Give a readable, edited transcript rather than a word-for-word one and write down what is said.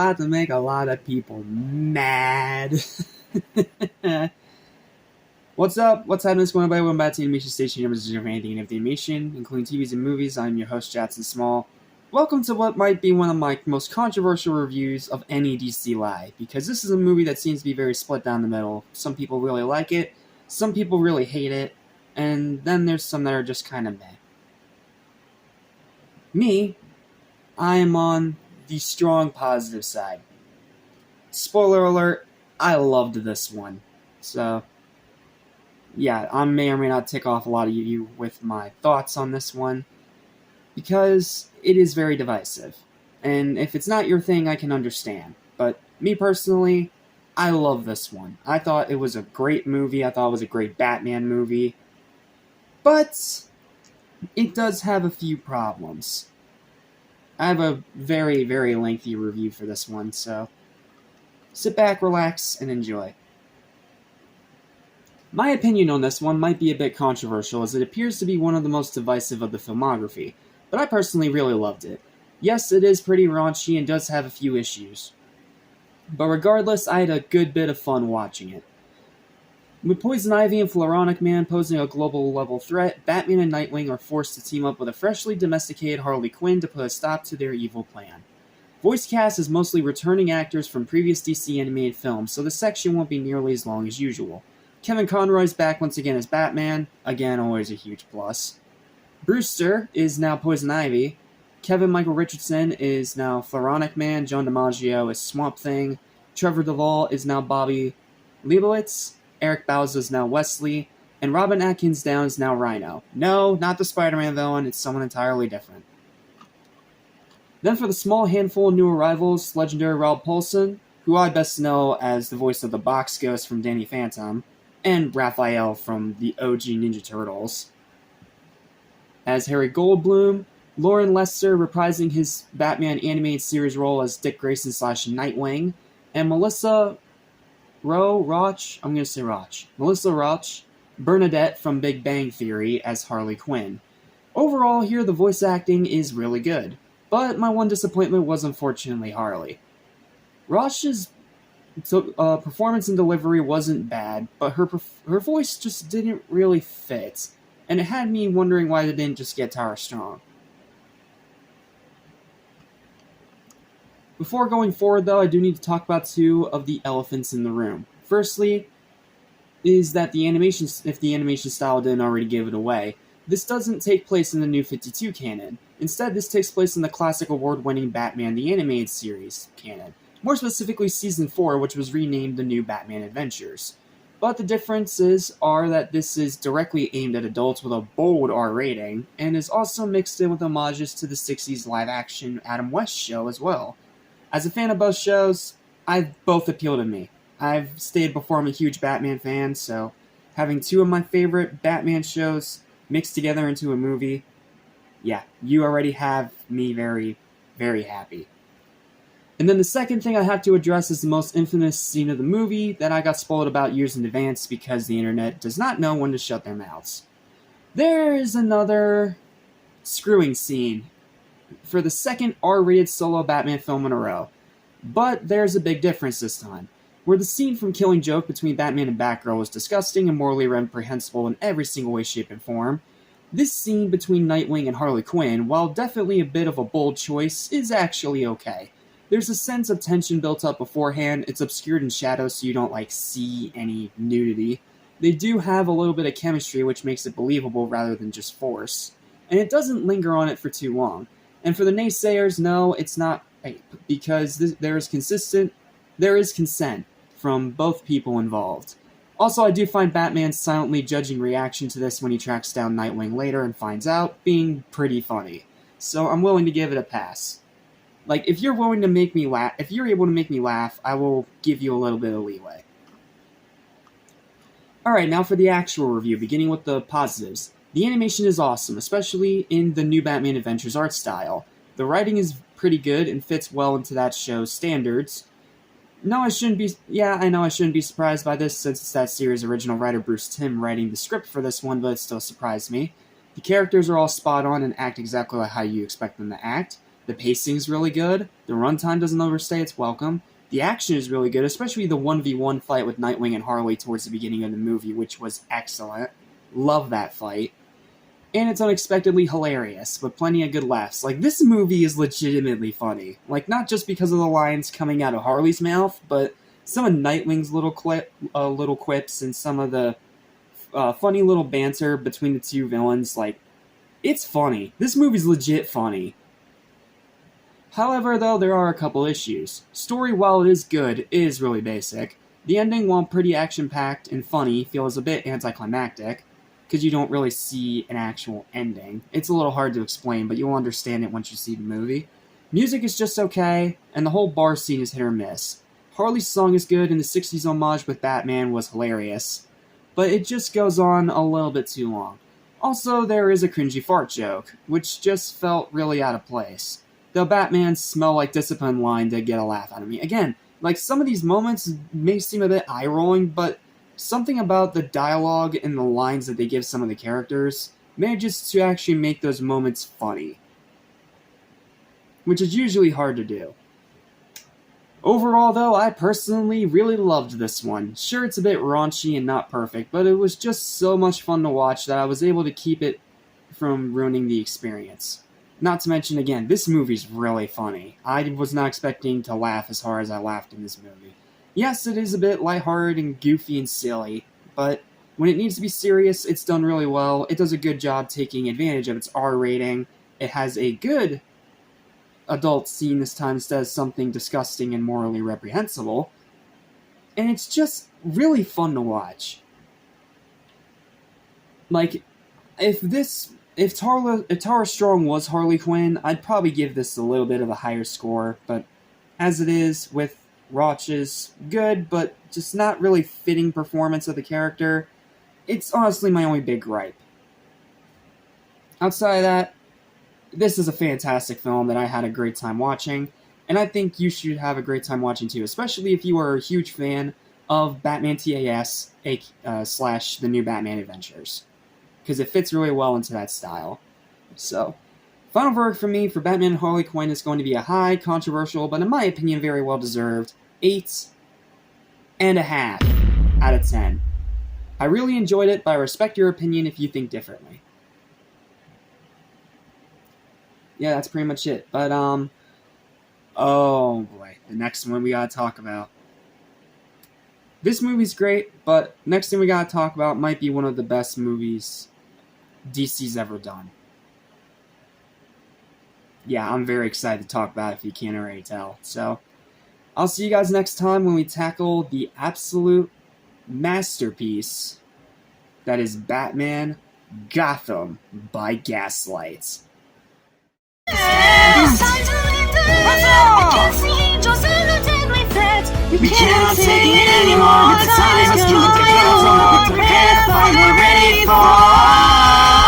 about to make a lot of people mad. What's up? What's happening? What's going on? Welcome back to Animation Station, your message of anything and animation, including TVs and movies. I'm your host, Jackson Small. Welcome to what might be one of my most controversial reviews of any DC Live, because this is a movie that seems to be very split down the middle. Some people really like it, some people really hate it, and then there's some that are just kind of meh. Me, I am on the strong positive side. Spoiler alert, I loved this one. So, yeah, I may or may not tick off a lot of you with my thoughts on this one, because it is very divisive. And if it's not your thing, I can understand. But me personally, I love this one. I thought it was a great movie. I thought it was a great Batman movie. But it does have a few problems. I have a very, very lengthy review for this one, so sit back, relax, and enjoy. My opinion on this one might be a bit controversial, as it appears to be one of the most divisive of the filmography, but I personally really loved it. Yes, it is pretty raunchy and does have a few issues, but regardless, I had a good bit of fun watching it. With Poison Ivy and Floronic Man posing a global-level threat, Batman and Nightwing are forced to team up with a freshly domesticated Harley Quinn to put a stop to their evil plan. Voice cast is mostly returning actors from previous DC animated films, so the section won't be nearly as long as usual. Kevin Conroy's back once again as Batman, again always a huge plus. Brewster is now Poison Ivy. Kevin Michael Richardson is now Floronic Man. John DiMaggio is Swamp Thing. Trevor Duvall is now Bobby Leibowitz. Eric Bauza is now Wesley, and Robin Atkins Down is now Rhino. No, not the Spider-Man villain, it's someone entirely different. Then for the small handful of new arrivals, legendary Rob Paulsen, who I best know as the voice of the Box Ghost from Danny Phantom, and Raphael from the OG Ninja Turtles. As Harry Goldblum, Lauren Lester reprising his Batman animated series role as Dick Grayson / Nightwing, and Melissa Roach, Bernadette from Big Bang Theory as Harley Quinn. Overall, here the voice acting is really good, but my one disappointment was unfortunately Harley. Roach's performance and delivery wasn't bad, but her voice just didn't really fit, and it had me wondering why they didn't just get Tara Strong. Before going forward, though, I do need to talk about two of the elephants in the room. Firstly, is that if the animation style didn't already give it away, this doesn't take place in the New 52 canon. Instead, this takes place in the classic award-winning Batman the Animated Series canon. More specifically, Season 4, which was renamed The New Batman Adventures. But the differences are that this is directly aimed at adults with a bold R rating, and is also mixed in with homages to the 60s live-action Adam West show as well. As a fan of both shows, both appeal to me. I've stated before I'm a huge Batman fan, so having two of my favorite Batman shows mixed together into a movie, yeah, you already have me very, very happy. And then the second thing I have to address is the most infamous scene of the movie that I got spoiled about years in advance because the internet does not know when to shut their mouths. There is another screwing scene for the second R-rated solo Batman film in a row. But there's a big difference this time. Where the scene from Killing Joke between Batman and Batgirl was disgusting and morally reprehensible in every single way, shape, and form, this scene between Nightwing and Harley Quinn, while definitely a bit of a bold choice, is actually okay. There's a sense of tension built up beforehand, it's obscured in shadow so you don't see any nudity. They do have a little bit of chemistry which makes it believable rather than just force. And it doesn't linger on it for too long. And for the naysayers, no, it's not rape, because there is consent from both people involved. Also, I do find Batman's silently judging reaction to this when he tracks down Nightwing later and finds out being pretty funny. So I'm willing to give it a pass. If you're able to make me laugh, I will give you a little bit of leeway. Alright, now for the actual review, beginning with the positives. The animation is awesome, especially in the New Batman Adventures art style. The writing is pretty good and fits well into that show's standards. I know I shouldn't be surprised by this since it's that series' original writer Bruce Timm writing the script for this one, but it still surprised me. The characters are all spot on and act exactly like how you expect them to act. The pacing's really good. The runtime doesn't overstay its welcome. The action is really good, especially the 1v1 fight with Nightwing and Harley towards the beginning of the movie, which was excellent. Love that fight. And it's unexpectedly hilarious, with plenty of good laughs. Like, this movie is legitimately funny. Like, not just because of the lines coming out of Harley's mouth, but some of Nightwing's little quips and some of the funny little banter between the two villains. Like, it's funny. This movie's legit funny. However, though, there are a couple issues. Story, while it is good, is really basic. The ending, while pretty action-packed and funny, feels a bit anticlimactic, because you don't really see an actual ending. It's a little hard to explain, but you'll understand it once you see the movie. Music is just okay, and the whole bar scene is hit or miss. Harley's song is good, and the 60s homage with Batman was hilarious, but it just goes on a little bit too long. Also, there is a cringy fart joke, which just felt really out of place. Though Batman's smell like discipline line did get a laugh out of me. Again, like, some of these moments may seem a bit eye-rolling, but something about the dialogue and the lines that they give some of the characters manages to actually make those moments funny, which is usually hard to do. Overall, though, I personally really loved this one. Sure, it's a bit raunchy and not perfect, but it was just so much fun to watch that I was able to keep it from ruining the experience. Not to mention, again, this movie's really funny. I was not expecting to laugh as hard as I laughed in this movie. Yes, it is a bit lighthearted and goofy and silly, but when it needs to be serious, it's done really well. It does a good job taking advantage of its R rating. It has a good adult scene this time instead of something disgusting and morally reprehensible. And it's just really fun to watch. Like, if Tara Strong was Harley Quinn, I'd probably give this a little bit of a higher score, but as it is, with Rauch's good, but just not really fitting performance of the character, it's honestly my only big gripe. Outside of that, this is a fantastic film that I had a great time watching, and I think you should have a great time watching too, especially if you are a huge fan of Batman TAS / the New Batman Adventures, because it fits really well into that style. So, final verdict for me for Batman and Harley Quinn is going to be a high, controversial, but in my opinion very well deserved 8.5 out of 10. I really enjoyed it, but I respect your opinion if you think differently. Yeah, that's pretty much it. But, oh boy, the next one we gotta talk about. This movie's great, but next thing we gotta talk about might be one of the best movies DC's ever done. Yeah, I'm very excited to talk about it if you can't already tell. So, I'll see you guys next time when we tackle the absolute masterpiece that is Batman Gotham by Gaslight. We cannot take it anymore. The time is coming to go. Prepare, fight, we're ready for.